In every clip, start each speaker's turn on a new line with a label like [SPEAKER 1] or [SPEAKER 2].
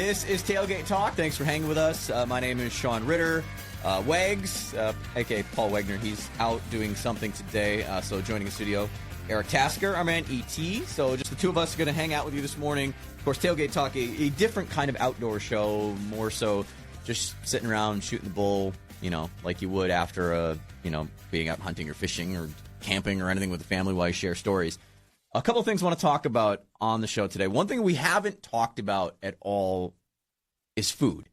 [SPEAKER 1] This is Tailgate Talk. Thanks for hanging with us. My name is Sean Ritter. Wags, a.k.a. Paul Wagner, he's out doing something today. So joining the studio, Eric Tasker, our man E.T. So just the two of us are going to hang out with you this morning. Of course, Tailgate Talk, a different kind of outdoor show, more so just sitting around shooting the bull, like you would after, being out hunting or fishing or camping or anything with the family while you share stories. A couple of things I want to talk about on the show today. One thing we haven't talked about at all is food.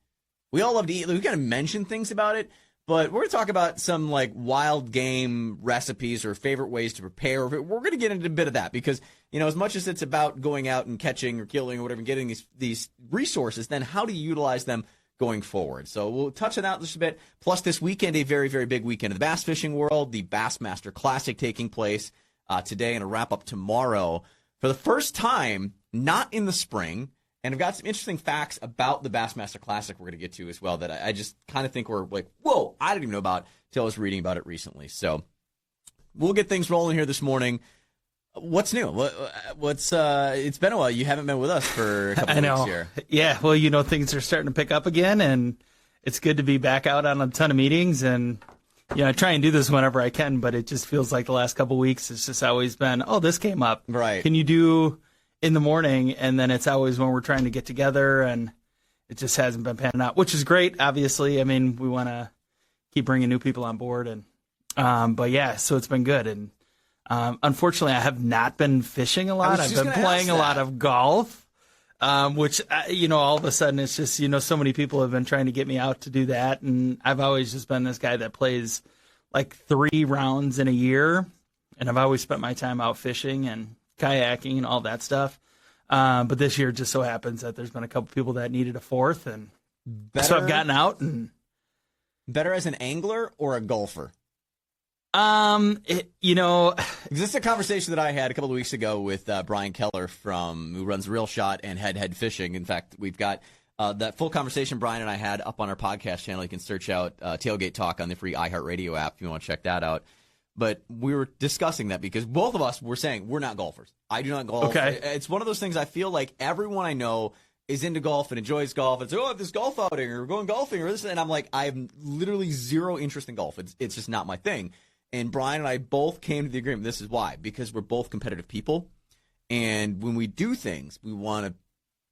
[SPEAKER 1] We all love to eat. We kind of mention things about it, but we're going to talk about some wild game recipes or favorite ways to prepare. We're going to get into a bit of that because, as much as it's about going out and catching or killing or whatever, and getting these resources, then how do you utilize them going forward? So we'll touch on that just a bit. Plus this weekend, a very, very big weekend of the bass fishing world, the Bassmaster Classic taking place today and a wrap up tomorrow. For the first time, not in the spring. And I've got some interesting facts about the Bassmaster Classic we're going to get to as well that I just kind of think we're whoa, I didn't even know about until I was reading about it recently. So we'll get things rolling here this morning. What's new? It's been a while. You haven't been with us for a couple of weeks here.
[SPEAKER 2] Yeah, well, things are starting to pick up again, and it's good to be back out on a ton of meetings. And, I try and do this whenever I can, but it just feels like the last couple of weeks it's just always been, this came up.
[SPEAKER 1] Right.
[SPEAKER 2] Can you do in the morning? And then it's always when we're trying to get together, and it just hasn't been panning out, which is great, obviously. I mean, we want to keep bringing new people on board. And but yeah, so it's been good. And unfortunately, I have not been fishing a lot. I've been playing a lot of golf, which, all of a sudden it's just, so many people have been trying to get me out to do that. And I've always just been this guy that plays 3 rounds in a year. And I've always spent my time out fishing and kayaking and all that stuff. But this year just so happens that there's been a couple people that needed a fourth. And so I've gotten out. And
[SPEAKER 1] better as an angler or a golfer?
[SPEAKER 2] This
[SPEAKER 1] is a conversation that I had a couple of weeks ago with Brian Keller who runs Real Shot and Head Fishing. In fact, we've got that full conversation Brian and I had up on our podcast channel. You can search out Tailgate Talk on the free iHeartRadio app if you want to check that out. But we were discussing that because both of us were saying we're not golfers. I do not golf.
[SPEAKER 2] Okay.
[SPEAKER 1] It's one of those things I feel like everyone I know is into golf and enjoys golf. It's, this golf outing or we're going golfing or this. And I'm like, I have literally zero interest in golf. It's just not my thing. And Brian and I both came to the agreement. This is why. Because we're both competitive people. And when we do things, we want to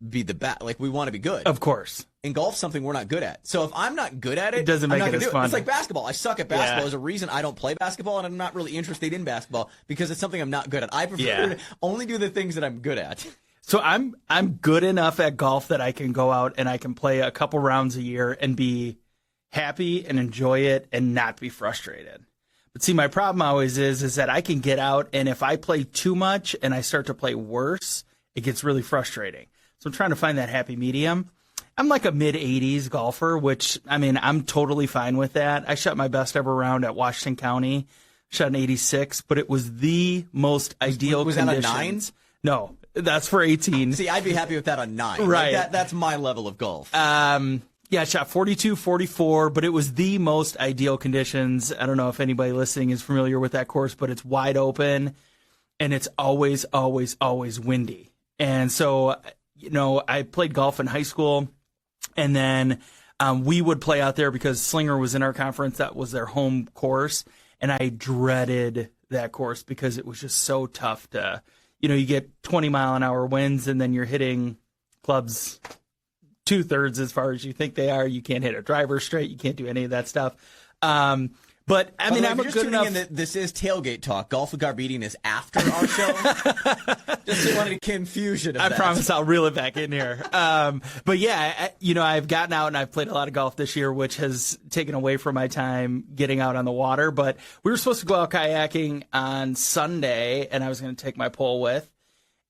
[SPEAKER 1] be the best. We want to be good.
[SPEAKER 2] Of course.
[SPEAKER 1] And golf's something we're not good at. So if I'm not good at it,
[SPEAKER 2] doesn't make it as fun.
[SPEAKER 1] It's like basketball. I suck at basketball. There's a reason I don't play basketball, and I'm not really interested in basketball because it's something I'm not good at. I prefer to only do the things that I'm good at.
[SPEAKER 2] So I'm good enough at golf that I can go out and I can play a couple rounds a year and be happy and enjoy it and not be frustrated. But see, my problem always is that I can get out, and if I play too much and I start to play worse, it gets really frustrating. So I'm trying to find that happy medium. I'm like a mid-80s golfer, which, I'm totally fine with that. I shot my best ever round at Washington County, shot an 86, but it was the most ideal conditions. Was that a 9? No, that's for 18.
[SPEAKER 1] See, I'd be happy with that on 9.
[SPEAKER 2] Right.
[SPEAKER 1] That's my level of golf.
[SPEAKER 2] Yeah, I shot 42, 44, but it was the most ideal conditions. I don't know if anybody listening is familiar with that course, but it's wide open, and it's always, always, always windy. And so, I played golf in high school, and then we would play out there because Slinger was in our conference. That was their home course, and I dreaded that course because it was just so tough to, you get 20-mile-an-hour winds, and then you're hitting clubs 2/3 as far as you think they are. You can't hit a driver straight. You can't do any of that stuff. But I'm a good enough.
[SPEAKER 1] This is Tailgate Talk. Golf with Garbedian is after our show. Just so you wanted confusion.
[SPEAKER 2] I promise I'll reel it back in here. But yeah, I've gotten out and I've played a lot of golf this year, which has taken away from my time getting out on the water. But we were supposed to go out kayaking on Sunday, and I was going to take my pole with.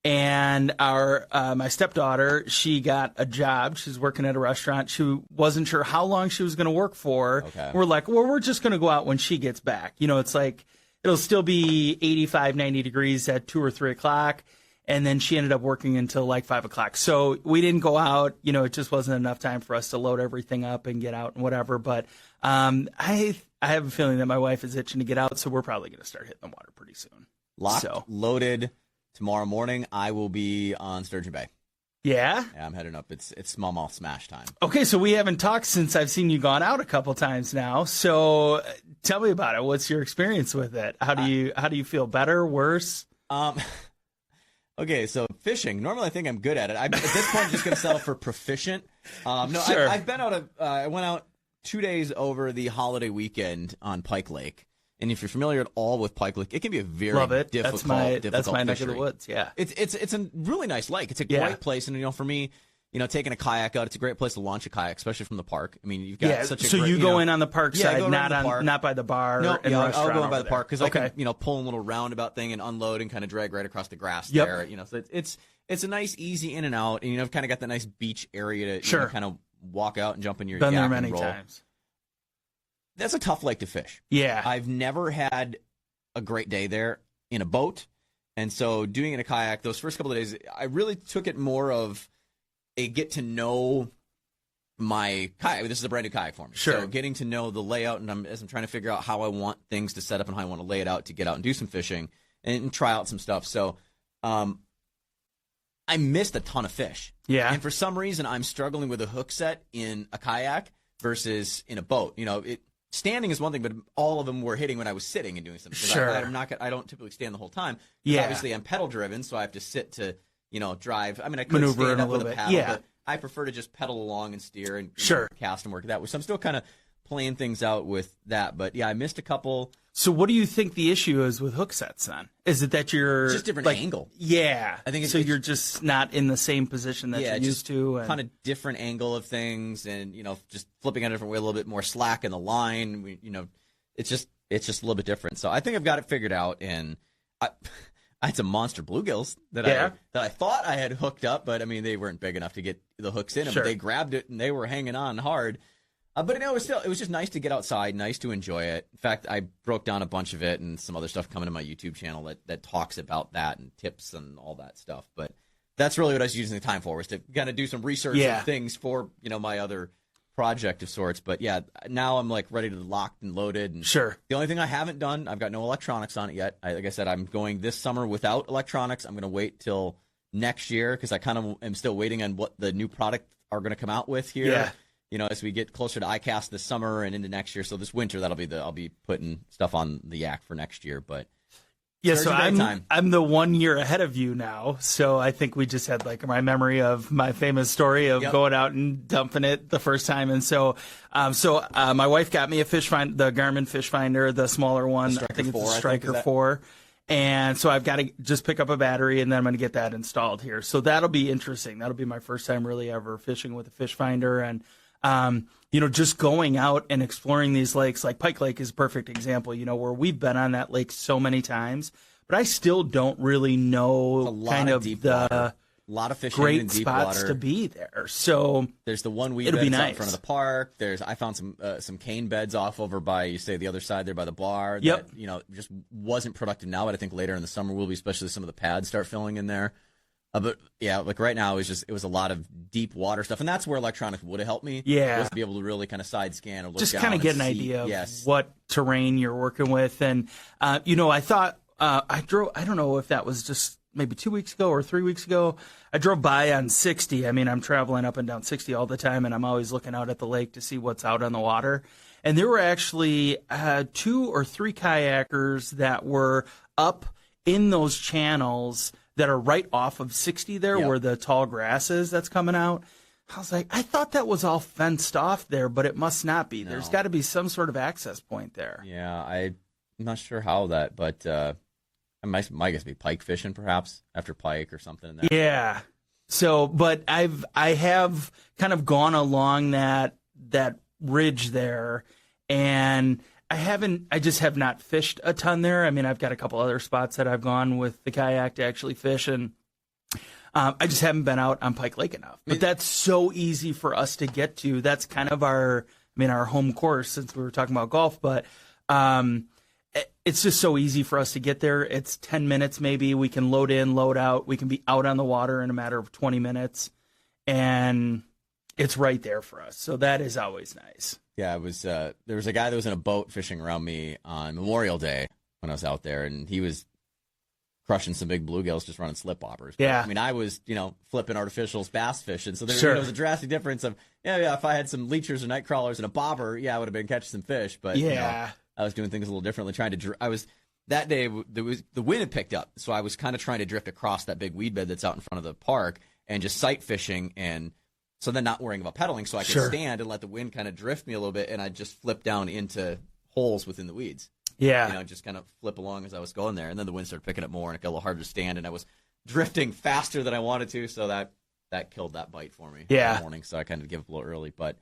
[SPEAKER 2] And my stepdaughter, she got a job. She's working at a restaurant. She wasn't sure how long she was going to work for.
[SPEAKER 1] Okay.
[SPEAKER 2] We're like, well, we're just going to go out when she gets back. It's like it'll still be 85, 90 degrees at 2 or 3 o'clock. And then she ended up working until 5 o'clock. So we didn't go out. It just wasn't enough time for us to load everything up and get out and whatever. But I have a feeling that my wife is itching to get out. So we're probably going to start hitting the water pretty soon.
[SPEAKER 1] Locked, loaded. Tomorrow morning, I will be on Sturgeon Bay.
[SPEAKER 2] Yeah?
[SPEAKER 1] Yeah, I'm heading up. It's smallmouth smash time.
[SPEAKER 2] Okay, so we haven't talked since I've seen you gone out a couple times now. So tell me about it. What's your experience with it? How do you feel? Better, worse?
[SPEAKER 1] Okay, so fishing. Normally, I think I'm good at it. At this point, I'm just going to settle for proficient. No,
[SPEAKER 2] Sure.
[SPEAKER 1] I've been out. I went out 2 days over the holiday weekend on Pike Lake. And if you're familiar at all with Pike Lake, it can be a very
[SPEAKER 2] Love it.
[SPEAKER 1] difficult
[SPEAKER 2] That's my neck of
[SPEAKER 1] fishery.
[SPEAKER 2] the woods. Yeah.
[SPEAKER 1] It's a really nice lake. It's a great place, and for me, taking a kayak out, it's a great place to launch a kayak, especially from the park. I mean, you've got such a
[SPEAKER 2] so
[SPEAKER 1] great,
[SPEAKER 2] you go in on the park side,
[SPEAKER 1] park.
[SPEAKER 2] not by the bar.
[SPEAKER 1] No,
[SPEAKER 2] and
[SPEAKER 1] I'll go in by the
[SPEAKER 2] there.
[SPEAKER 1] park because I can pull a little roundabout thing and unload and kind of drag right across the grass there. So it's a nice, easy in and out, and I've kind of got the nice beach area to kind of walk out and jump in your
[SPEAKER 2] Been
[SPEAKER 1] yak
[SPEAKER 2] there many
[SPEAKER 1] and roll.
[SPEAKER 2] times.
[SPEAKER 1] That's a tough lake to fish.
[SPEAKER 2] Yeah.
[SPEAKER 1] I've never had a great day there in a boat. And so doing it in a kayak, those first couple of days, I really took it more of a get to know my kayak. This is a brand new kayak for me.
[SPEAKER 2] Sure.
[SPEAKER 1] So getting to know the layout, and as I'm trying to figure out how I want things to set up and how I want to lay it out to get out and do some fishing and try out some stuff. So I missed a ton of fish.
[SPEAKER 2] Yeah.
[SPEAKER 1] And for some reason, I'm struggling with a hook set in a kayak versus in a boat. Standing is one thing, but all of them were hitting when I was sitting and doing something.
[SPEAKER 2] Sure.
[SPEAKER 1] I don't typically stand the whole time.
[SPEAKER 2] Yeah.
[SPEAKER 1] Obviously, I'm pedal driven, so I have to sit to, drive. I mean, I could
[SPEAKER 2] Maneuver
[SPEAKER 1] stand
[SPEAKER 2] a
[SPEAKER 1] up with
[SPEAKER 2] little
[SPEAKER 1] a
[SPEAKER 2] bit.
[SPEAKER 1] paddle,
[SPEAKER 2] Yeah.
[SPEAKER 1] but I prefer to just pedal along and steer and cast and work that way. So I'm still kind of playing things out with that. But yeah, I missed a couple.
[SPEAKER 2] So what do you think the issue is with hook sets then? Is it that you're
[SPEAKER 1] Just different angle.
[SPEAKER 2] Yeah.
[SPEAKER 1] I think
[SPEAKER 2] you're just not in the same position that you're used to.
[SPEAKER 1] Kind of different angle of things, and just flipping a different way, a little bit more slack in the line. It's just a little bit different. So I think I've got it figured out, and I had some monster bluegills that I thought I had hooked up, but I mean they weren't big enough to get the hooks in them.
[SPEAKER 2] Sure.
[SPEAKER 1] But they grabbed it and they were hanging on hard. But it was just nice to get outside, nice to enjoy it. In fact, I broke down a bunch of it and some other stuff coming to my YouTube channel that talks about that and tips and all that stuff. But that's really what I was using the time for, was to kind of do some research and things for my other project of sorts. But yeah, now I'm like ready to locked and loaded. And
[SPEAKER 2] Sure.
[SPEAKER 1] The only thing I haven't done, I've got no electronics on it yet. Like I said, I'm going this summer without electronics. I'm going to wait till next year because I kind of am still waiting on what the new product are going to come out with here.
[SPEAKER 2] Yeah.
[SPEAKER 1] As we get closer to ICAST this summer and into next year. So this winter, I'll be putting stuff on the yak for next year. But
[SPEAKER 2] yeah, so I'm the 1 year ahead of you now. So I think we just had like my memory of my famous story of going out and dumping it the first time. And so my wife got me the Garmin fish finder, the smaller one. I think it's the Striker 4. And so I've got to just pick up a battery, and then I'm going to get that installed here. So that'll be interesting. That'll be my first time really ever fishing with a fish finder. And just going out and exploring these lakes, like Pike Lake is a perfect example, where we've been on that lake so many times, but I still don't really know kind of the
[SPEAKER 1] a lot of fishing
[SPEAKER 2] great
[SPEAKER 1] in deep
[SPEAKER 2] spots
[SPEAKER 1] water
[SPEAKER 2] to be there. So
[SPEAKER 1] there's the one weed
[SPEAKER 2] it'll
[SPEAKER 1] bed
[SPEAKER 2] be
[SPEAKER 1] out in
[SPEAKER 2] nice.
[SPEAKER 1] front of the park. The found some cane beds off over by, you say, the other side there by the bar.
[SPEAKER 2] Yep.
[SPEAKER 1] That, just wasn't productive now, but I think later in the summer will be, especially some of the pads start filling in there. But yeah, like right now it was a lot of deep water stuff, and that's where electronics would have helped me.
[SPEAKER 2] Yeah,
[SPEAKER 1] was to be able to really kind of side scan or look
[SPEAKER 2] just
[SPEAKER 1] down
[SPEAKER 2] kind of get
[SPEAKER 1] and
[SPEAKER 2] an
[SPEAKER 1] see,
[SPEAKER 2] idea of what terrain you're working with. And I thought I drove. I don't know if that was just maybe 2 weeks ago or 3 weeks ago. I drove by on 60. I mean, I'm traveling up and down 60 all the time, and I'm always looking out at the lake to see what's out on the water. And there were actually 2 or 3 kayakers that were up in those channels that are right off of 60 there, where the tall grass is that's coming out. I was like, I thought that was all fenced off there, but it must not be. No. There's got to be some sort of access point there.
[SPEAKER 1] Yeah, I'm not sure how that, but I might guess be pike fishing perhaps after pike or something in there.
[SPEAKER 2] Yeah. So, but I have kind of gone along that ridge there, and I just have not fished a ton there. I mean, I've got a couple other spots that I've gone with the kayak to actually fish, and I just haven't been out on Pike Lake enough. But that's so easy for us to get to. That's kind of our home course, since we were talking about golf. But it's just so easy for us to get there. It's 10 minutes maybe. We can load in, load out. We can be out on the water in a matter of 20 minutes. And it's right there for us. So that is always nice.
[SPEAKER 1] Yeah, it was. There was a guy that was in a boat fishing around me on Memorial Day when I was out there, and he was crushing some big bluegills, just running slip bobbers.
[SPEAKER 2] Yeah.
[SPEAKER 1] I mean, I was, flipping artificials, bass fishing. So
[SPEAKER 2] Sure.
[SPEAKER 1] there was a drastic difference of, if I had some leechers or night crawlers and a bobber, I would have been catching some fish. But, I was doing things a little differently, that day, the wind had picked up. So I was kind of trying to drift across that big weed bed that's out in front of the park and just sight fishing. And so then not worrying about pedaling. So I could stand and let the wind kind of drift me a little bit. And I'd just flip down into holes within the weeds.
[SPEAKER 2] Yeah.
[SPEAKER 1] Just kind of flip along as I was going there. And then the wind started picking up more and it got a little harder to stand. And I was drifting faster than I wanted to. So that killed that bite for me in the morning. So I kind of gave up a little early. But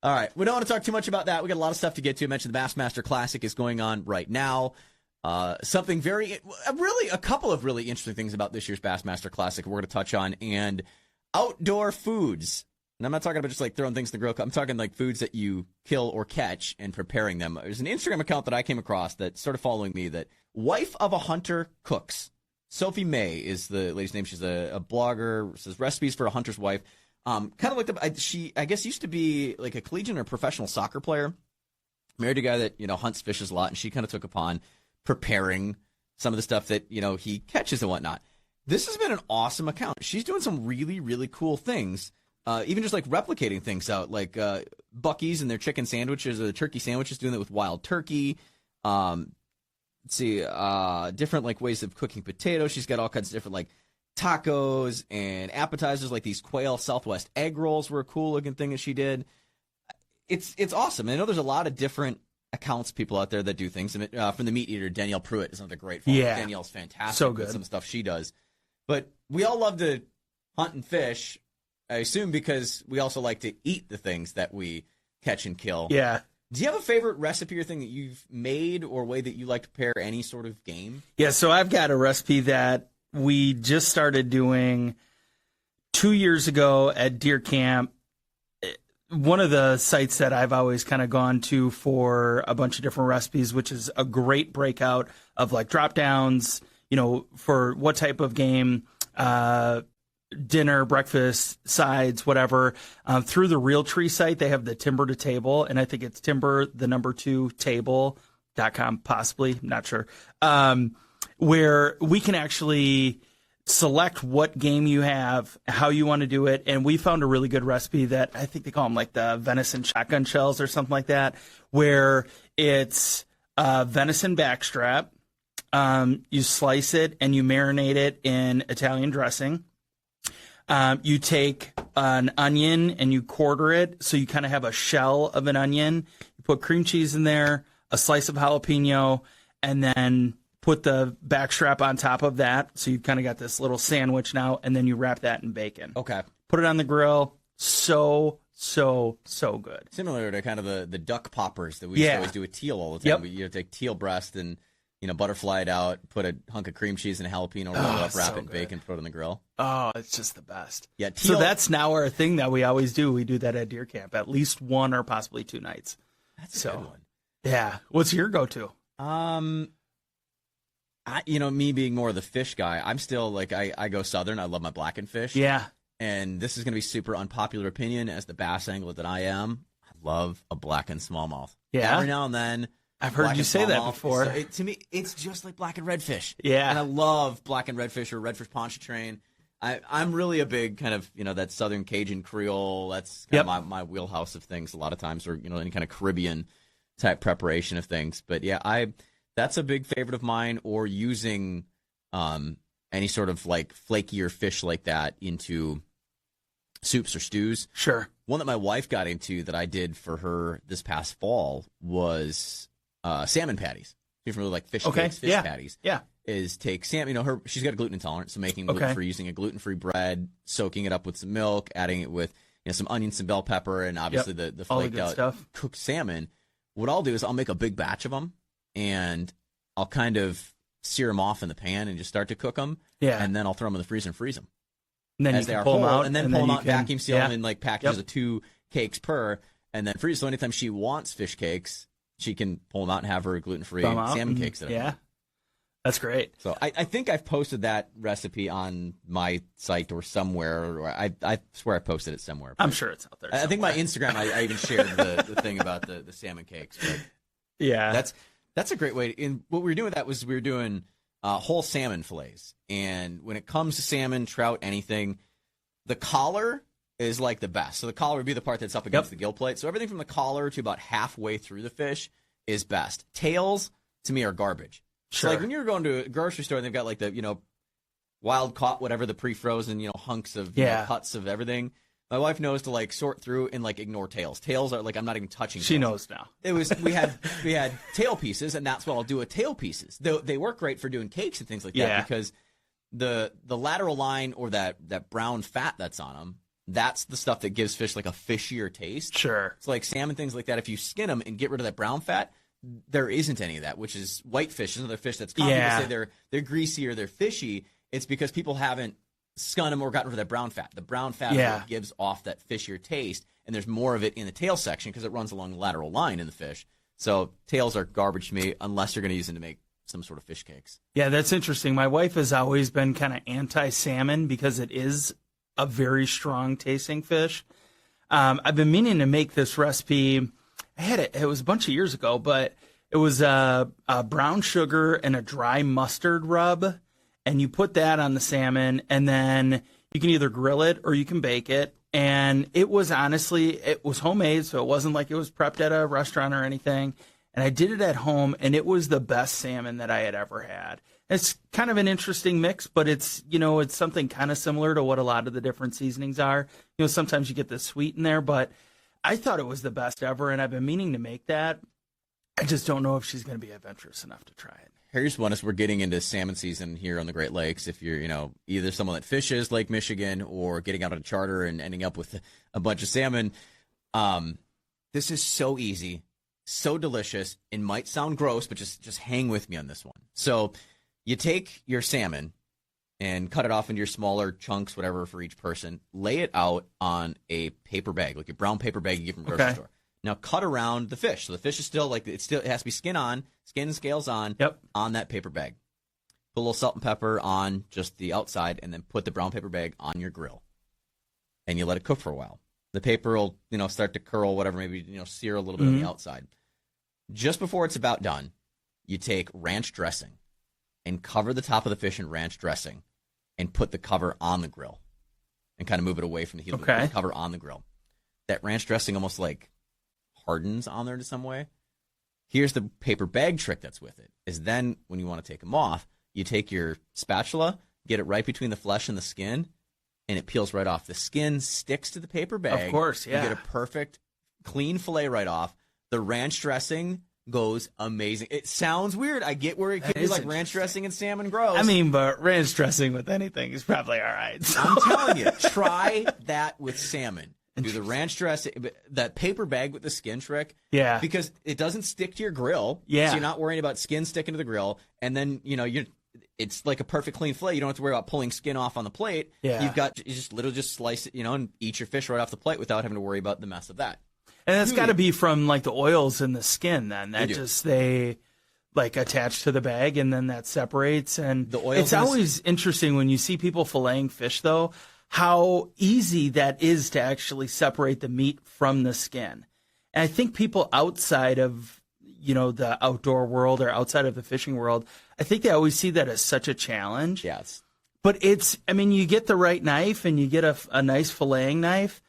[SPEAKER 1] all right, we don't want to talk too much about that. We got a lot of stuff to get to. I mentioned the Bassmaster Classic is going on right now. A couple of really interesting things about this year's Bassmaster Classic we're going to touch on, and outdoor foods. And I'm not talking about just like throwing things in the grill. I'm talking like foods that you kill or catch and preparing them. There's an Instagram account that I came across that started following me, that Wife of a Hunter Cooks. Sophie May is the lady's name. She's a blogger, says recipes for a hunter's wife. Kind of looked up, she, I guess, used to be like a collegiate or professional soccer player. Married a guy that, hunts, fishes a lot, and she kind of took upon preparing some of the stuff that, he catches and whatnot. This has been an awesome account. She's doing some really, really cool things, even just like replicating things out, like Buc-ee's and their chicken sandwiches or the turkey sandwiches, doing it with wild turkey. Let's see, different like ways of cooking potatoes. She's got all kinds of different like tacos and appetizers, like these quail Southwest egg rolls were a cool looking thing that she did. It's awesome. I know there's a lot of different accounts, people out there that do things. From the Meat Eater, Danielle Pruitt is another great follow.
[SPEAKER 2] Yeah.
[SPEAKER 1] Danielle's fantastic
[SPEAKER 2] So good.
[SPEAKER 1] with some stuff she does. But we all love to hunt and fish, I assume, because we also like to eat the things that we catch and kill.
[SPEAKER 2] Yeah.
[SPEAKER 1] Do you have a favorite recipe or thing that you've made or way that you like to prepare any sort of game?
[SPEAKER 2] Yeah, so I've got a recipe that we just started doing 2 years ago at deer camp. One of the sites that I've always kind of gone to for a bunch of different recipes, which is a great breakout of like drop downs, for what type of game, dinner, breakfast, sides, whatever. Through the Realtree site, they have the Timber to Table, and I think it's timber2table.com, possibly, not sure, where we can actually select what game you have, how you want to do it, and we found a really good recipe that I think they call them like the venison shotgun shells or something like that, where it's venison backstrap. You slice it and you marinate it in Italian dressing. You take an onion and you quarter it, so you kind of have a shell of an onion. You put cream cheese in there, a slice of jalapeno, and then put the backstrap on top of that. So you've kind of got this little sandwich now, and then you wrap that in bacon.
[SPEAKER 1] Okay.
[SPEAKER 2] Put it on the grill. So good.
[SPEAKER 1] Similar to kind of the duck poppers that we used to always do with teal all the time. You take teal breast and, butterfly it out, put a hunk of cream cheese and a jalapeno, roll it up, wrap it in bacon, put it on the grill.
[SPEAKER 2] Oh, it's just the best.
[SPEAKER 1] Yeah. Teal,
[SPEAKER 2] so that's now our thing that we always do. We do that at deer camp at least one or possibly 2 nights.
[SPEAKER 1] That's a good one.
[SPEAKER 2] Yeah. What's your go-to?
[SPEAKER 1] Me being more of the fish guy, I'm still like, I go Southern. I love my blackened fish.
[SPEAKER 2] Yeah.
[SPEAKER 1] And this is going to be super unpopular opinion as the bass angler that I am. I love a blackened smallmouth.
[SPEAKER 2] Yeah.
[SPEAKER 1] Every now and then.
[SPEAKER 2] I've heard you say that before.
[SPEAKER 1] So to me, it's just like blackened redfish.
[SPEAKER 2] Yeah.
[SPEAKER 1] And I love blackened redfish or redfish pontchartrain. I'm really a big kind of, that Southern Cajun Creole. That's kind of my wheelhouse of things a lot of times, or, any kind of Caribbean type preparation of things. But yeah, that's a big favorite of mine, or using any sort of like flakier fish like that into soups or stews.
[SPEAKER 2] Sure.
[SPEAKER 1] One that my wife got into that I did for her this past fall was salmon patties. She's really like fish cakes, fish patties.
[SPEAKER 2] Yeah.
[SPEAKER 1] Is take salmon, she's got a gluten intolerance, so making gluten-free, using a gluten-free bread, soaking it up with some milk, adding it with some onions, some bell pepper, and obviously the flaked out
[SPEAKER 2] stuff.
[SPEAKER 1] Cooked salmon. What I'll do is I'll make a big batch of them, and I'll kind of sear them off in the pan and just start to cook them.
[SPEAKER 2] Yeah.
[SPEAKER 1] And then I'll throw them in the freezer and freeze them.
[SPEAKER 2] And then
[SPEAKER 1] as
[SPEAKER 2] you
[SPEAKER 1] they
[SPEAKER 2] can
[SPEAKER 1] are
[SPEAKER 2] pull
[SPEAKER 1] whole,
[SPEAKER 2] them out.
[SPEAKER 1] and then pull them out, vacuum seal them in like packages
[SPEAKER 2] Yep.
[SPEAKER 1] of 2 cakes per, and then freeze. So anytime she wants fish cakes, she can pull them out and have her gluten-free salmon cakes.
[SPEAKER 2] Yeah. That's great.
[SPEAKER 1] So I think I've posted that recipe on my site or somewhere. Or I swear I posted it somewhere.
[SPEAKER 2] I'm sure it's out there.
[SPEAKER 1] I think my Instagram, I even shared the thing about the salmon cakes. But
[SPEAKER 2] yeah.
[SPEAKER 1] That's a great way. And what we were doing with that was we were doing whole salmon fillets. And when it comes to salmon, trout, anything, the collar is like the best. So the collar would be the part that's up against the gill plate. So everything from the collar to about halfway through the fish is best. Tails, to me, are garbage.
[SPEAKER 2] Sure.
[SPEAKER 1] So like when you're going to a grocery store and they've got like the, wild caught, whatever, the pre-frozen, hunks of cuts of everything. My wife knows to like sort through and like ignore tails. Tails are like, I'm not even touching tails.
[SPEAKER 2] She knows now.
[SPEAKER 1] We had tail pieces, and that's what I'll do with tail pieces. They work great for doing cakes and things like that because the lateral line or that brown fat that's on them, that's the stuff that gives fish like a fishier taste.
[SPEAKER 2] Sure.
[SPEAKER 1] It's like salmon, things like that. If you skin them and get rid of that brown fat, there isn't any of that, which is whitefish. Another fish that's common. People say they're greasy or they're fishy. It's because people haven't skun them or gotten rid of that brown fat. The brown fat is what gives off that fishier taste, and there's more of it in the tail section because it runs along the lateral line in the fish. So tails are garbage to me unless you're going to use them to make some sort of fish cakes.
[SPEAKER 2] Yeah, that's interesting. My wife has always been kind of anti-salmon because it is a very strong tasting fish. I've been meaning to make this recipe. I had it was a bunch of years ago, but it was a brown sugar and a dry mustard rub, and you put that on the salmon, and then you can either grill it or you can bake it. And it was homemade, so it wasn't like it was prepped at a restaurant or anything. And I did it at home, and it was the best salmon that I had ever had. It's kind of an interesting mix, but it's something kind of similar to what a lot of the different seasonings are. Sometimes you get the sweet in there, but I thought it was the best ever, and I've been meaning to make that. I just don't know if she's going to be adventurous enough to try it.
[SPEAKER 1] Here's one as we're getting into salmon season here on the Great Lakes. If you're, either someone that fishes Lake Michigan or getting out on a charter and ending up with a bunch of salmon, this is so easy, so delicious. It might sound gross, but just hang with me on this one. So you take your salmon and cut it off into your smaller chunks, whatever, for each person. Lay it out on a paper bag, like a brown paper bag you get from a grocery store. Now cut around the fish. So the fish is still it has to be skin and scales on that paper bag. Put a little salt and pepper on just the outside, and then put the brown paper bag on your grill. And you let it cook for a while. The paper will, start to curl, whatever, maybe, sear a little bit on the outside. Just before it's about done, you take ranch dressing and cover the top of the fish in ranch dressing and put the cover on the grill and kind of move it away from the heat. Okay. The cover on the grill. That ranch dressing almost like hardens on there in some way. Here's the paper bag trick that's with it, is then when you want to take them off, you take your spatula, get it right between the flesh and the skin, and it peels right off. The skin sticks to the paper bag.
[SPEAKER 2] Of course, yeah.
[SPEAKER 1] You get a perfect, clean fillet right off. The ranch dressing goes amazing. It sounds weird. I get where it could be like ranch dressing and salmon gross.
[SPEAKER 2] I mean, but ranch dressing with anything is probably all right. So.
[SPEAKER 1] I'm telling you, try that with salmon. Do the ranch dressing, that paper bag with the skin trick.
[SPEAKER 2] Yeah.
[SPEAKER 1] Because it doesn't stick to your grill.
[SPEAKER 2] Yeah.
[SPEAKER 1] So you're not worrying about skin sticking to the grill. And then, it's like a perfect clean fillet. You don't have to worry about pulling skin off on the plate.
[SPEAKER 2] Yeah.
[SPEAKER 1] You just literally just slice it, and eat your fish right off the plate without having to worry about the mess of that.
[SPEAKER 2] And that's got to be from like the oils in the skin then. That they like attach to the bag and then that separates. And the oils. It's always interesting when you see people filleting fish though, how easy that is to actually separate the meat from the skin. And I think people outside of, the outdoor world or outside of the fishing world, I think they always see that as such a challenge.
[SPEAKER 1] Yes.
[SPEAKER 2] But you get the right knife and you get a nice filleting knife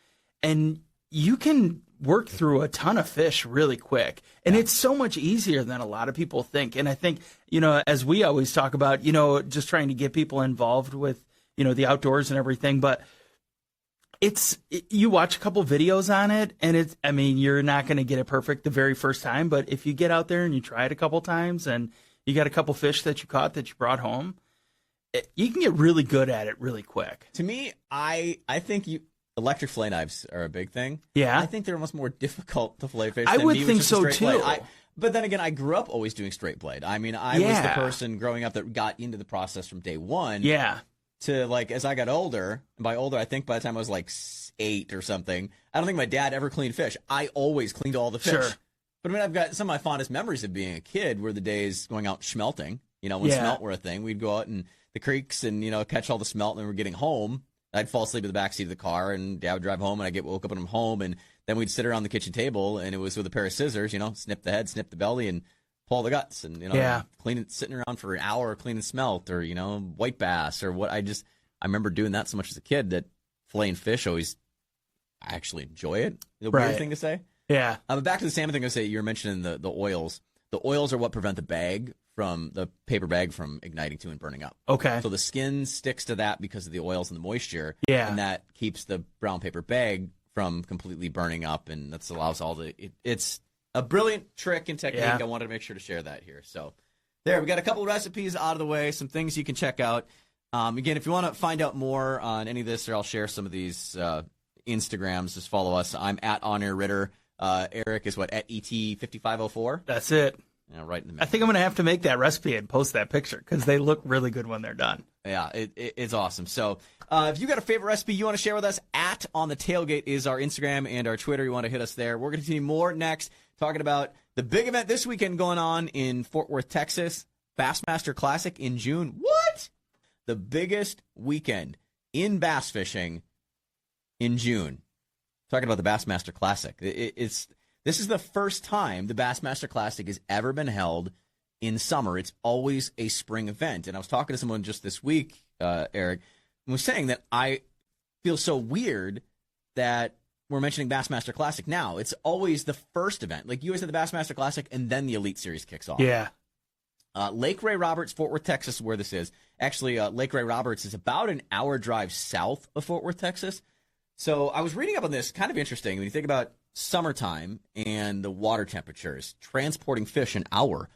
[SPEAKER 2] and you can work through a ton of fish really quick. And it's so much easier than a lot of people think. And I think, as we always talk about, just trying to get people involved with, the outdoors and everything, but you watch a couple videos on it and you're not going to get it perfect the very first time, but if you get out there and you try it a couple times and you got a couple fish that you caught that you brought home, you can get really good at it really quick.
[SPEAKER 1] To me, I think electric fillet knives are a big thing.
[SPEAKER 2] Yeah.
[SPEAKER 1] I think they're almost more difficult to fillet fish
[SPEAKER 2] I
[SPEAKER 1] than
[SPEAKER 2] would
[SPEAKER 1] me
[SPEAKER 2] think
[SPEAKER 1] with just a
[SPEAKER 2] so
[SPEAKER 1] straight
[SPEAKER 2] too.
[SPEAKER 1] blade. But then again, I grew up always doing straight blade. I was the person growing up that got into the process from day one.
[SPEAKER 2] Yeah.
[SPEAKER 1] To as I got older, and by older, I think by the time I was 8 or something, I don't think my dad ever cleaned fish. I always cleaned all the fish.
[SPEAKER 2] Sure.
[SPEAKER 1] But I've got some of my fondest memories of being a kid were the days going out schmelting. When smelt were a thing, we'd go out in the creeks and, catch all the smelt, and then we're getting home. I'd fall asleep in the backseat of the car, and Dad would drive home, and I'd woke up and I'm home, and then we'd sit around the kitchen table, and it was with a pair of scissors, snip the head, snip the belly, and pull the guts and, clean it, sitting around for an hour cleaning smelt or, white bass or what. I remember doing that so much as a kid that filleting fish I actually enjoy it. The weird thing to say.
[SPEAKER 2] Yeah.
[SPEAKER 1] But back to the salmon thing I was saying, you were mentioning the oils. The oils are what prevent the paper bag from igniting too and burning up.
[SPEAKER 2] Okay.
[SPEAKER 1] So the skin sticks to that because of the oils and the moisture.
[SPEAKER 2] Yeah.
[SPEAKER 1] And that keeps the brown paper bag from completely burning up, and that allows it's a brilliant trick and technique. I wanted to make sure to share that here. So there, we got a couple of recipes out of the way, some things you can check out. Again, if you want to find out more on any of this, or I'll share some of these Instagrams, just follow us. I'm at On Air Ritter. Eric is at ET5504?
[SPEAKER 2] That's it.
[SPEAKER 1] Yeah, right in the middle.
[SPEAKER 2] I think I'm going to have to make that recipe and post that picture because they look really good when they're done.
[SPEAKER 1] Yeah, it's awesome. So if you got a favorite recipe you want to share with us, at On the Tailgate is our Instagram and our Twitter. You want to hit us there. We're going to continue more next, talking about the big event this weekend going on in Fort Worth, Texas, Bassmaster Classic in June. What? The biggest weekend in bass fishing in June. Talking about the Bassmaster Classic. This is the first time the Bassmaster Classic has ever been held in summer. It's always a spring event. And I was talking to someone just this week, Eric, and was saying that I feel so weird that we're mentioning Bassmaster Classic now. It's always the first event. Like, you always have the Bassmaster Classic, and then the Elite Series kicks off.
[SPEAKER 2] Yeah.
[SPEAKER 1] Lake Ray Roberts, Fort Worth, Texas, is where this is. Actually, Lake Ray Roberts is about an hour drive south of Fort Worth, Texas. So I was reading up on this, kind of interesting. When you think about summertime and the water temperatures, transporting fish an hour,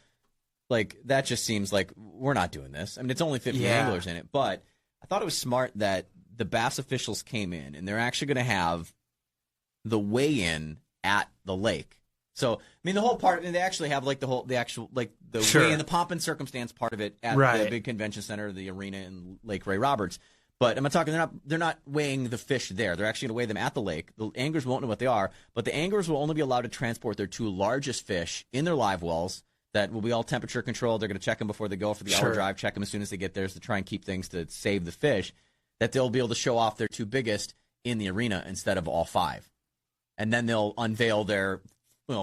[SPEAKER 1] like, that just seems like we're not doing this. I mean, it's only 50 anglers in it, but I thought it was smart that the bass officials came in, and they're actually going to have the weigh-in at the lake. So, I mean, the whole part, and they actually have like the weigh-in, the pomp and circumstance part of it at the big convention center, the arena in Lake Ray Roberts. But I'm not talking, they're not weighing the fish there. They're actually going to weigh them at the lake. The anglers won't know what they are, but the anglers will only be allowed to transport their two largest fish in their live wells that will be all temperature controlled. They're going to check them before they go for the hour drive, check them as soon as they get there to try and keep things to save the fish, that they'll be able to show off their two biggest in the arena instead of all five. And then they'll unveil their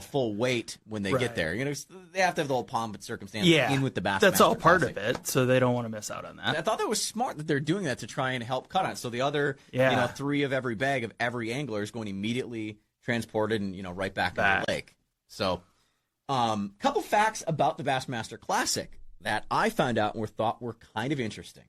[SPEAKER 1] full weight when they get there. They have to have the whole pomp and circumstance in with the Bassmaster.
[SPEAKER 2] That's all part
[SPEAKER 1] Classic.
[SPEAKER 2] of it, so they don't want to miss out on that.
[SPEAKER 1] I thought that was smart that they're doing that to try and help cut on it. So the other, 3 of every bag of every angler is going immediately transported and, right back into the lake. So, couple facts about the Bassmaster Classic that I found out and thought were kind of interesting.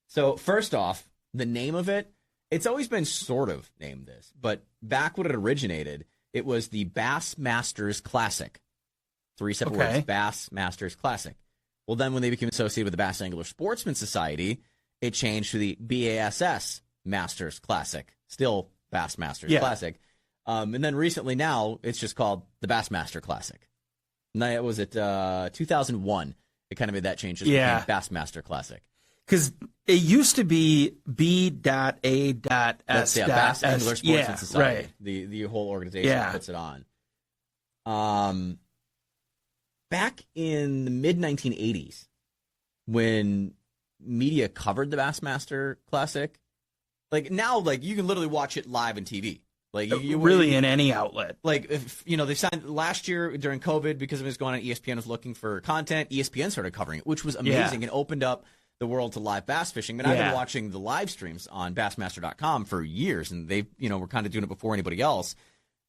[SPEAKER 1] So first off, the name of it, it's always been sort of named this, but back when it originated, it was the Bassmasters Classic. 3 separate words, Bassmasters Classic. Well, then when they became associated with the Bass Angler Sportsman Society, it changed to the BASS Masters Classic. Still Bassmasters Classic. And then recently now, it's just called the Bassmaster Classic. And that was at 2001. It kind of made that change. Just became Bassmaster Classic.
[SPEAKER 2] Because it used to be B.A.S.
[SPEAKER 1] That's, Bass Angler Sportsman Society.
[SPEAKER 2] Right.
[SPEAKER 1] The whole organization puts it on. Back in the mid-1980s, when media covered the Bassmaster Classic, like now, like you can literally watch it live on TV. Like you
[SPEAKER 2] really in any outlet.
[SPEAKER 1] Like if they signed last year during COVID because it was going on. ESPN was looking for content. ESPN started covering it, which was amazing and opened up the world to live bass fishing. I've been watching the live streams on Bassmaster.com for years, and they, were kind of doing it before anybody else.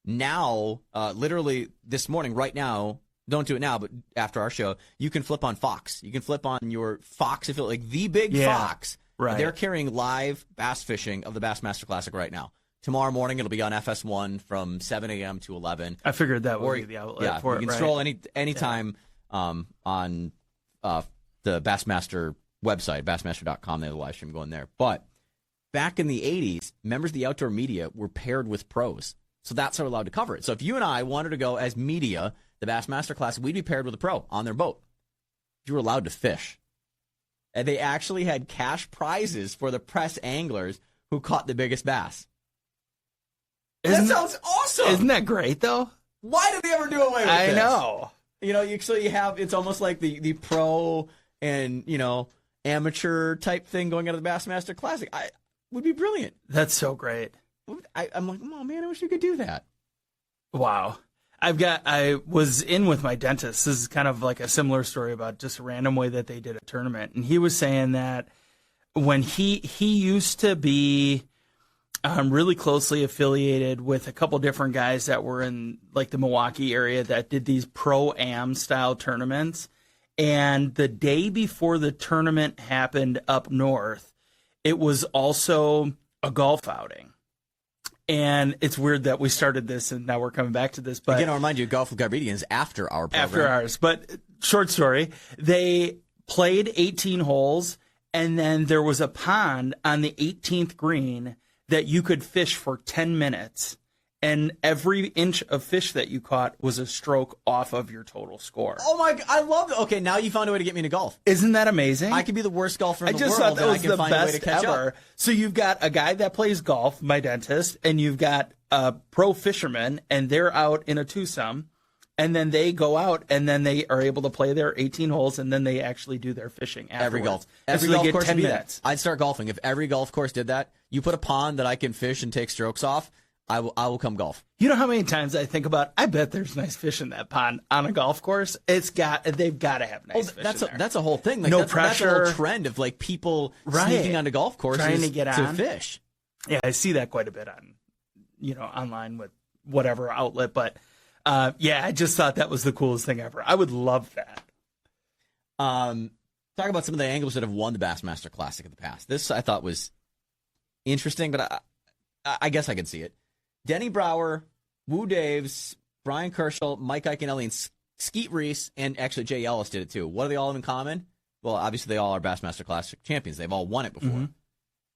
[SPEAKER 1] Now, literally this morning, right now, don't do it now, but after our show, you can flip on Fox. You can flip on your Fox affiliate, like the big Fox.
[SPEAKER 2] Right.
[SPEAKER 1] They're carrying live bass fishing of the Bassmaster Classic right now. Tomorrow morning, it'll be on FS1 from 7 a.m. to 11.
[SPEAKER 2] I figured that would be the outlet for it.
[SPEAKER 1] You can stroll anytime on the Bassmaster website, Bassmaster.com. They have a live stream going there. But back in the 80s, members of the outdoor media were paired with pros. So that's how we're allowed to cover it. So if you and I wanted to go as media, the Bassmaster Classic, we'd be paired with a pro on their boat. You were allowed to fish. And they actually had cash prizes for the press anglers who caught the biggest bass. That sounds awesome.
[SPEAKER 2] Isn't that great, though?
[SPEAKER 1] Why did they ever do away with this?
[SPEAKER 2] I know.
[SPEAKER 1] You have, it's almost like the pro and, amateur type thing going out of the Bassmaster Classic. Would be brilliant.
[SPEAKER 2] That's so great.
[SPEAKER 1] I'm like, oh man, I wish we could do that.
[SPEAKER 2] Wow. I was in with my dentist. This is kind of like a similar story about just a random way that they did a tournament. And he was saying that when he used to be really closely affiliated with a couple different guys that were in like the Milwaukee area that did these pro-am style tournaments. And the day before the tournament happened up north, it was also a golf outing. And it's weird that we started this and now we're coming back to this. But
[SPEAKER 1] again, I'll remind you, Golf with Garbedians after our program.
[SPEAKER 2] After ours. But short story, they played 18 holes, and then there was a pond on the 18th green that you could fish for 10 minutes. And every inch of fish that you caught was a stroke off of your total score.
[SPEAKER 1] Oh my! I love it. Okay, now you found a way to get me into golf.
[SPEAKER 2] Isn't that amazing?
[SPEAKER 1] I could be the worst golfer in the world.
[SPEAKER 2] I just thought that was the
[SPEAKER 1] find a way to
[SPEAKER 2] best
[SPEAKER 1] catch
[SPEAKER 2] ever.
[SPEAKER 1] Up.
[SPEAKER 2] So you've got a guy that plays golf, my dentist, and you've got a pro fisherman, and they're out in a twosome, and then they go out, and then they are able to play their 18 holes, and then they actually do their fishing afterwards.
[SPEAKER 1] Every
[SPEAKER 2] so
[SPEAKER 1] golf
[SPEAKER 2] they get
[SPEAKER 1] course
[SPEAKER 2] 10
[SPEAKER 1] would be
[SPEAKER 2] minutes.
[SPEAKER 1] that. I'd start golfing if every golf course did that. You put a pond that I can fish and take strokes off. I will come golf.
[SPEAKER 2] You know how many times I think about, I bet there's nice fish in that pond on a golf course. They've got to have nice fish in there.
[SPEAKER 1] That's a whole thing. Like,
[SPEAKER 2] no
[SPEAKER 1] that's
[SPEAKER 2] pressure.
[SPEAKER 1] That's a whole trend of like people sneaking onto golf courses
[SPEAKER 2] trying to get on
[SPEAKER 1] to fish.
[SPEAKER 2] Yeah, I see that quite a bit on, online with whatever outlet. But yeah, I just thought that was the coolest thing ever. I would love that.
[SPEAKER 1] Talk about some of the anglers that have won the Bassmaster Classic in the past. This I thought was interesting, but I guess I could see it. Denny Brower, Woo Daves, Brian Kerschel, Mike Iaconelli, and Skeet Reese, and actually Jay Ellis did it too. What do they all have in common? Well, obviously they all are Bassmaster Classic champions. They've all won it before. Mm-hmm.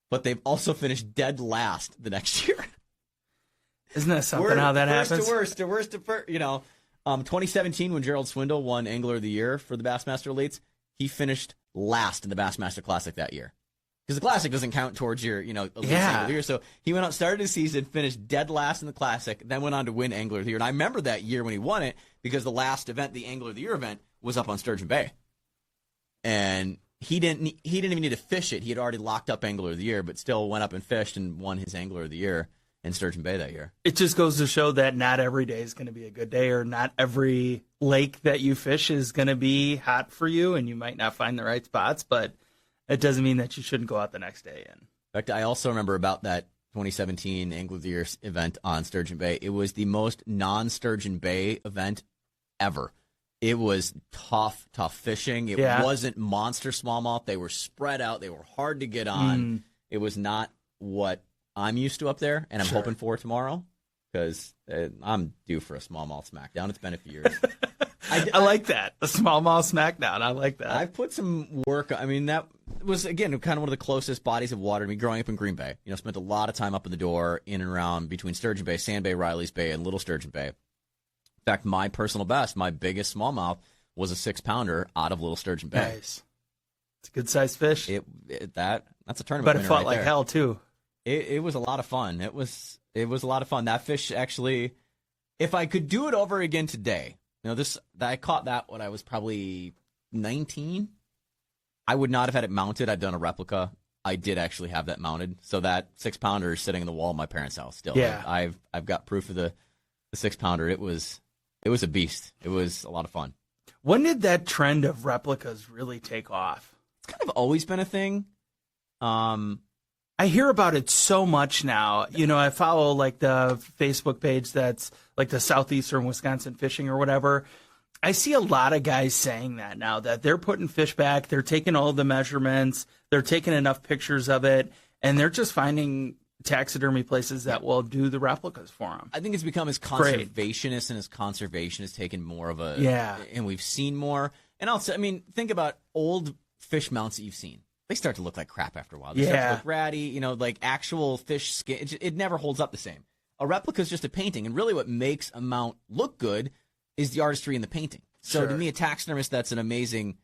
[SPEAKER 1] But they've also finished dead last the next year.
[SPEAKER 2] Isn't that something how that happens?
[SPEAKER 1] Worst to worst. 2017 when Gerald Swindle won Angler of the Year for the Bassmaster Elites, he finished last in the Bassmaster Classic that year. Because the Classic doesn't count towards your, Elite Angler of the Year. So he went out, started his season, finished dead last in the Classic, then went on to win Angler of the Year. And I remember that year when he won it because the last event, the Angler of the Year event, was up on Sturgeon Bay. And he didn't even need to fish it. He had already locked up Angler of the Year, but still went up and fished and won his Angler of the Year in Sturgeon Bay that year.
[SPEAKER 2] It just goes to show that not every day is going to be a good day, or not every lake that you fish is going to be hot for you, and you might not find the right spots, but it doesn't mean that you shouldn't go out the next day. In
[SPEAKER 1] fact, I also remember about that 2017 Angler of the Year event on Sturgeon Bay. It was the most non-Sturgeon Bay event ever. It was tough fishing. It wasn't monster smallmouth. They were spread out. They were hard to get on. It was not what I'm used to up there, and I'm hoping for tomorrow because I'm due for a smallmouth smackdown. It's been a few years.
[SPEAKER 2] I like that. A smallmouth smackdown. I like that.
[SPEAKER 1] I've put some work. I mean, that was, again, kind of one of the closest bodies of water to me growing up in Green Bay. Spent a lot of time up in the door, in and around between Sturgeon Bay, Sand Bay, Riley's Bay, and Little Sturgeon Bay. In fact, my personal best, my biggest smallmouth, was a 6-pounder out of Little Sturgeon Bay.
[SPEAKER 2] Nice. It's a good-sized fish.
[SPEAKER 1] That's a tournament
[SPEAKER 2] But it
[SPEAKER 1] winner
[SPEAKER 2] fought
[SPEAKER 1] right
[SPEAKER 2] like
[SPEAKER 1] there.
[SPEAKER 2] hell, too.
[SPEAKER 1] It was a lot of fun. It was a lot of fun. That fish actually, if I could do it over again today, I caught that when I was probably 19. I would not have had it mounted. I've done a replica. I did actually have that mounted. So that 6-pounder is sitting in the wall of my parents' house still.
[SPEAKER 2] Yeah.
[SPEAKER 1] I've got proof of the 6-pounder. It was a beast. It was a lot of fun.
[SPEAKER 2] When did that trend of replicas really take off?
[SPEAKER 1] It's kind of always been a thing.
[SPEAKER 2] I hear about it so much now. I follow like the Facebook page that's like the Southeastern Wisconsin Fishing or whatever. I see a lot of guys saying that now, that they're putting fish back, they're taking all the measurements, they're taking enough pictures of it, and they're just finding taxidermy places that will do the replicas for them.
[SPEAKER 1] I think it's become as conservationist, and as conservation has taken more of a...
[SPEAKER 2] Yeah.
[SPEAKER 1] And we've seen more. And also, think about old fish mounts that you've seen. They start to look like crap after a while. They start to look ratty, like actual fish skin. It never holds up the same. A replica is just a painting, and really what makes a mount look good is the artistry in the painting. So to me, a taxidermist, that's an amazing...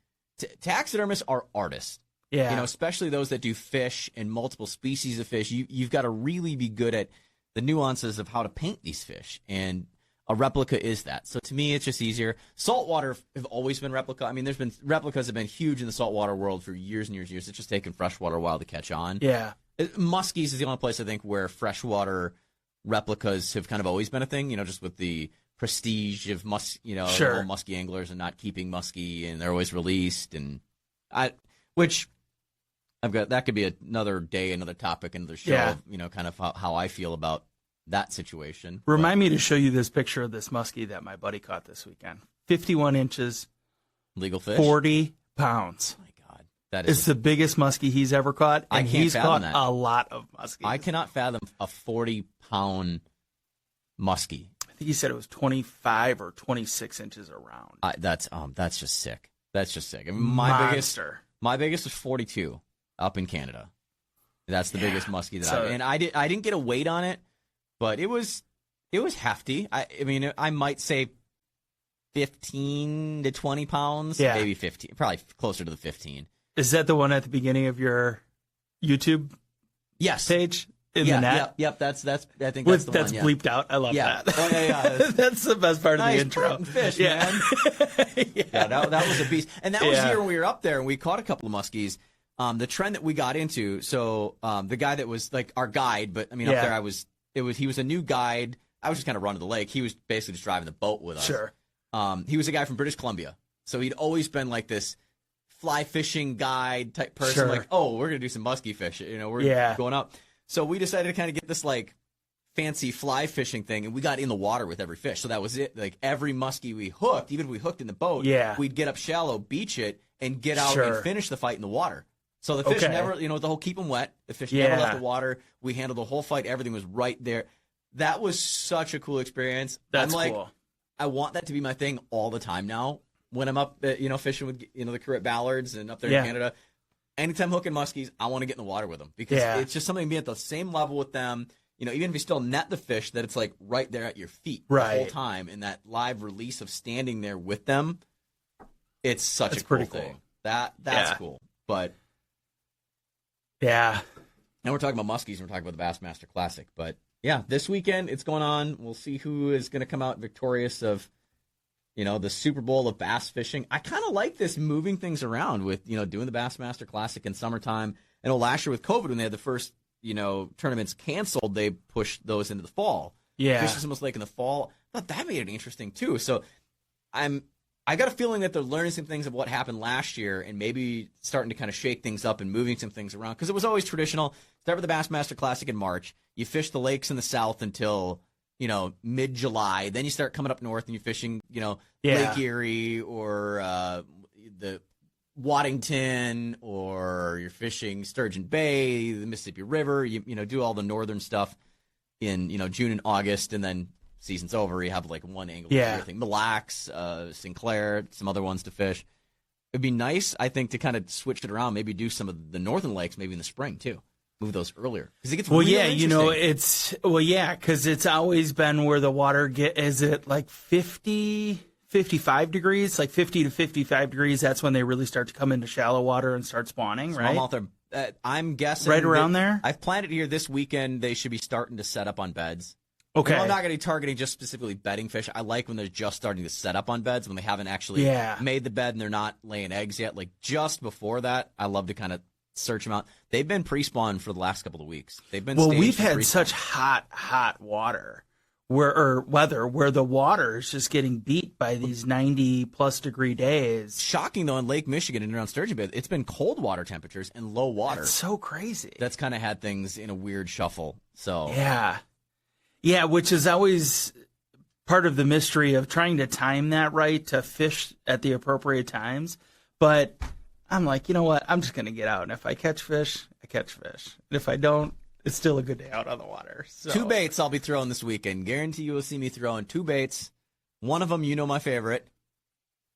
[SPEAKER 1] Taxidermists are artists.
[SPEAKER 2] Yeah.
[SPEAKER 1] Especially those that do fish and multiple species of fish. You've got to really be good at the nuances of how to paint these fish, and a replica is that. So to me, it's just easier. Saltwater have always been replica. Replicas have been huge in the saltwater world for years and years and years. It's just taken freshwater a while to catch on.
[SPEAKER 2] Yeah.
[SPEAKER 1] Muskies is the only place I think where freshwater replicas have kind of always been a thing, just with the prestige of
[SPEAKER 2] Sure.
[SPEAKER 1] the whole muskie anglers and not keeping muskie, and they're always released, and that could be another day, another topic, another show.
[SPEAKER 2] Yeah.
[SPEAKER 1] Of, kind of how I feel about that situation.
[SPEAKER 2] Remind me to show you this picture of this muskie that my buddy caught this weekend. 51 inches,
[SPEAKER 1] Legal fish.
[SPEAKER 2] 40 pounds.
[SPEAKER 1] Oh my God, that is
[SPEAKER 2] It's the biggest muskie he's ever caught,
[SPEAKER 1] I
[SPEAKER 2] and
[SPEAKER 1] can't
[SPEAKER 2] he's
[SPEAKER 1] fathom
[SPEAKER 2] caught
[SPEAKER 1] that.
[SPEAKER 2] a lot of muskies.
[SPEAKER 1] I cannot fathom a 40-pound muskie.
[SPEAKER 2] I think he said it was 25 or 26 inches around.
[SPEAKER 1] That's just sick. That's just sick. I mean, my biggest was 42 up in Canada. That's the biggest muskie that I didn't get a weight on it, but it was hefty. I mean, I might say 15 to 20 pounds, maybe 15, probably closer to the 15.
[SPEAKER 2] Is that the one at the beginning of your YouTube page in the net?
[SPEAKER 1] Yep. I think that's the one.
[SPEAKER 2] That's bleeped out. I love that.
[SPEAKER 1] Oh, yeah.
[SPEAKER 2] That's the best part of the intro.
[SPEAKER 1] Fish, man. That was a beast. And that was the year when we were up there and we caught a couple of muskies. The trend that we got into, so the guy that was like our guide, but I mean, up there he was a new guide. I was just kind of running the lake. He was basically just driving the boat with us.
[SPEAKER 2] Sure.
[SPEAKER 1] He was a guy from British Columbia. So he'd always been like this fly fishing guide type person.
[SPEAKER 2] Sure.
[SPEAKER 1] Like, oh, we're going to do some muskie fish. We're going up. So we decided to kind of get this like fancy fly fishing thing, and we got in the water with every fish. So that was it. Like every muskie we hooked, even if we hooked in the boat, we'd get up shallow, beach it, and get out and finish the fight in the water. So the fish never, the whole keep them wet. The fish never left the water. We handled the whole fight. Everything was right there. That was such a cool experience.
[SPEAKER 2] That's
[SPEAKER 1] I'm like,
[SPEAKER 2] cool.
[SPEAKER 1] I want that to be my thing all the time now. When I'm up, fishing with the crew at Ballards and up there in Canada, anytime hooking muskies, I want to get in the water with them because it's just something to be at the same level with them. Even if you still net the fish, that it's like right there at your feet the whole time, and that live release of standing there with them. It's such a cool thing. That's cool. But
[SPEAKER 2] now
[SPEAKER 1] we're talking about muskies and we're talking about the Bassmaster Classic. But yeah, this weekend it's going on. We'll see who is going to come out victorious of the Super Bowl of bass fishing. I kind of like this moving things around with doing the Bassmaster Classic in summertime. I know last year with COVID when they had the first tournaments canceled, they pushed those into the fall. Fishing Symbols Lake in the fall. I thought that made it interesting too. So I got a feeling that they're learning some things of what happened last year and maybe starting to kind of shake things up and moving some things around. Because it was always traditional. Start with the Bassmaster Classic in March. You fish the lakes in the south until, mid-July. Then you start coming up north and you're fishing, Lake Erie or the Waddington, or you're fishing Sturgeon Bay, the Mississippi River. You do all the northern stuff in, June and August, and then season's over, you have like one angle of everything. Mille Lacs, Sinclair, some other ones to fish. It'd be nice, I think, to kind of switch it around, maybe do some of the northern lakes maybe in the spring too. Move those earlier because it gets interesting.
[SPEAKER 2] Because it's always been where the water is it like 50, 55 degrees, like 50 to 55 degrees. That's when they really start to come into shallow water and start spawning, right?
[SPEAKER 1] Smallmouth are, I'm guessing
[SPEAKER 2] right around there.
[SPEAKER 1] I've planned it here this weekend. They should be starting to set up on beds.
[SPEAKER 2] Okay.
[SPEAKER 1] I'm not going to be targeting just specifically bedding fish. I like when they're just starting to set up on beds, when they haven't actually made the bed and they're not laying eggs yet. Like just before that, I love to kind of search them out. They've been pre-spawned for the last couple of weeks. They've been
[SPEAKER 2] we've had such hot weather weather where the water is just getting beat by these 90+ degree days.
[SPEAKER 1] Shocking though, in Lake Michigan and around Sturgeon Bay, it's been cold water temperatures and low water.
[SPEAKER 2] That's so crazy.
[SPEAKER 1] That's kind of had things in a weird shuffle. So
[SPEAKER 2] yeah, which is always part of the mystery of trying to time that right to fish at the appropriate times. But I'm like, you know what? I'm just going to get out. And if I catch fish, I catch fish. And if I don't, it's still a good day out on the water. So.
[SPEAKER 1] 2 baits I'll be throwing this weekend. Guarantee you will see me throwing 2 baits. One of them, my favorite.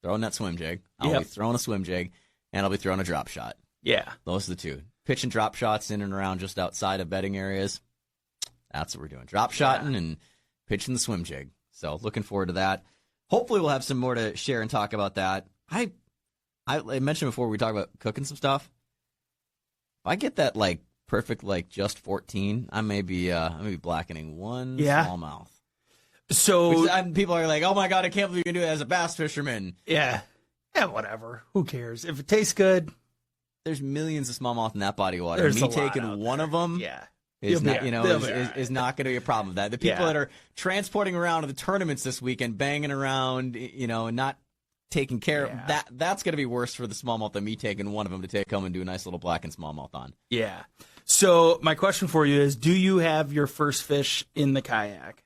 [SPEAKER 1] Throwing that swim jig. I'll be throwing a swim jig, and I'll be throwing a drop shot.
[SPEAKER 2] Yeah.
[SPEAKER 1] Those are the 2. Pitch and drop shots in and around just outside of bedding areas. That's what we're doing. Drop shotting and pitching the swim jig. So looking forward to that. Hopefully we'll have some more to share and talk about that. I mentioned before we talk about cooking some stuff. If I get that like perfect just 14, I may be blackening one smallmouth. So people are like, "Oh my god, I can't believe you can do it as a bass fisherman."
[SPEAKER 2] Yeah, whatever. Who cares if it tastes good?
[SPEAKER 1] There's millions of smallmouth in that body of water. Me taking one of them, is not, is not going to be a problem with that. The people that are transporting around to the tournaments this weekend, banging around, and not taking care of that's going to be worse for the smallmouth than me taking one of them to take home and do a nice little black and smallmouth on.
[SPEAKER 2] Yeah. So my question for you is, do you have your first fish in the kayak?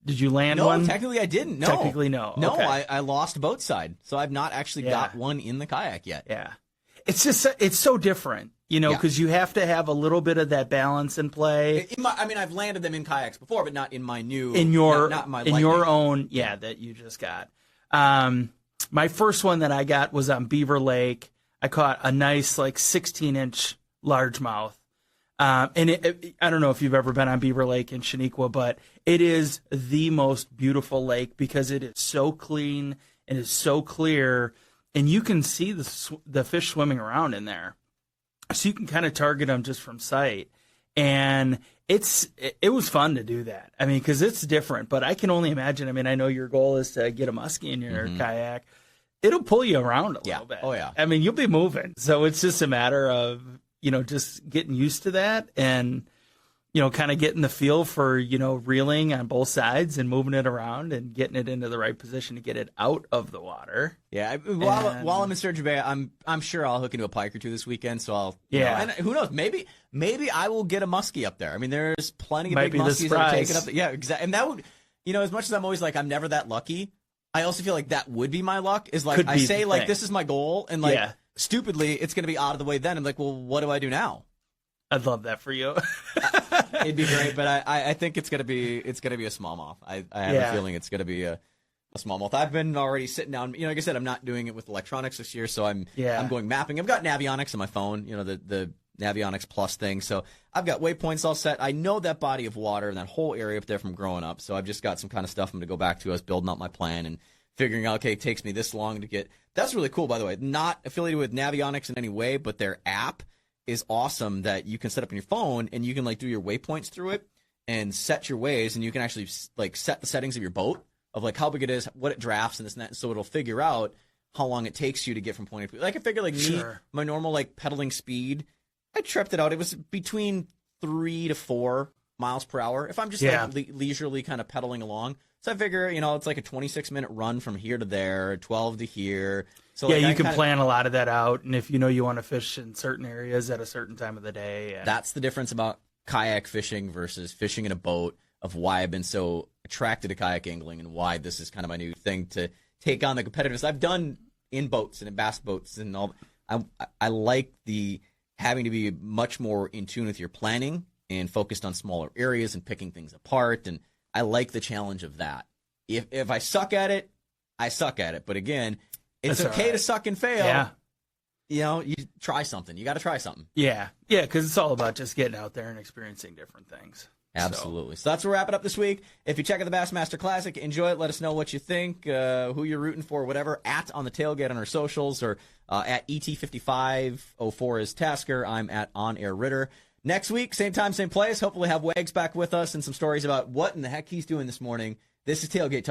[SPEAKER 2] Did you land one?
[SPEAKER 1] No, technically I didn't. No.
[SPEAKER 2] Technically, no.
[SPEAKER 1] No,
[SPEAKER 2] okay.
[SPEAKER 1] I lost boat side, so I've not actually got one in the kayak yet.
[SPEAKER 2] Yeah. It's just, it's so different, because you have to have a little bit of that balance in play.
[SPEAKER 1] I've landed them in kayaks before, but not in my new, not my
[SPEAKER 2] in your own, that you just got. My first one that I got was on Beaver Lake. I caught a nice 16-inch largemouth. And I don't know if you've ever been on Beaver Lake in Shaniqua, but it is the most beautiful lake because it is so clean and is so clear, and you can see the fish swimming around in there. So you can kind of target them just from sight. And it was fun to do that. I mean, because it's different, but I can only imagine. I mean, I know your goal is to get a muskie in your kayak. It'll pull you around a little bit.
[SPEAKER 1] Oh, yeah.
[SPEAKER 2] I mean, you'll be moving. So it's just a matter of, just getting used to that and, kind of getting the feel for, reeling on both sides and moving it around and getting it into the right position to get it out of the water.
[SPEAKER 1] Yeah. While I'm in Sturgeon Bay, I'm sure I'll hook into a pike or two this weekend. So I'll, and who knows, maybe I will get a muskie up there. I mean, there's plenty of big muskies that are taken up there. Yeah, exactly. And that would, as much as I'm always I'm never that lucky, I also feel like that would be my luck is I say this is my goal and stupidly it's going to be out of the way then. I'm like, well, what do I do now?
[SPEAKER 2] I'd love that for you.
[SPEAKER 1] It'd be great, but I think it's gonna be a smallmouth. I have a feeling it's gonna be a smallmouth. I've been already sitting down. Like I said, I'm not doing it with electronics this year, so I'm going mapping. I've got Navionics on my phone. The Navionics Plus thing. So I've got waypoints all set. I know that body of water and that whole area up there from growing up. So I've just got some kind of stuff I'm gonna go back to. I was building out my plan and figuring out. Okay, it takes me this long to get. That's really cool, by the way. Not affiliated with Navionics in any way, but their app is awesome that you can set up on your phone and you can do your waypoints through it and set your ways, and you can actually set the settings of your boat of how big it is, what it drafts, and this and that. So it'll figure out how long it takes you to get from point A to point. I figure me, my normal pedaling speed, I tripped it out. It was between 3 to 4 miles per hour. If I'm just leisurely kind of pedaling along. So I figure, it's a 26-minute run from here to there, 12 to here. So
[SPEAKER 2] you can plan a lot of that out, and if you want to fish in certain areas at a certain time of the day.
[SPEAKER 1] That's the difference about kayak fishing versus fishing in a boat, of why I've been so attracted to kayak angling and why this is kind of my new thing to take on the competitiveness I've done in boats and in bass boats and all. I like the having to be much more in tune with your planning and focused on smaller areas and picking things apart, and I like the challenge of that. If I suck at it, I suck at it. But again, it's okay to suck and fail. Yeah. You try something. You got to try something.
[SPEAKER 2] Yeah. Yeah, because it's all about just getting out there and experiencing different things.
[SPEAKER 1] Absolutely. So that's where we're wrapping up this week. If you check out the Bassmaster Classic, enjoy it. Let us know what you think, who you're rooting for, whatever. At On the Tailgate on our socials, or at ET5504 is Tasker. I'm at On Air Ritter. Next week, same time, same place. Hopefully have Wags back with us and some stories about what in the heck he's doing this morning. This is Tailgate Talk.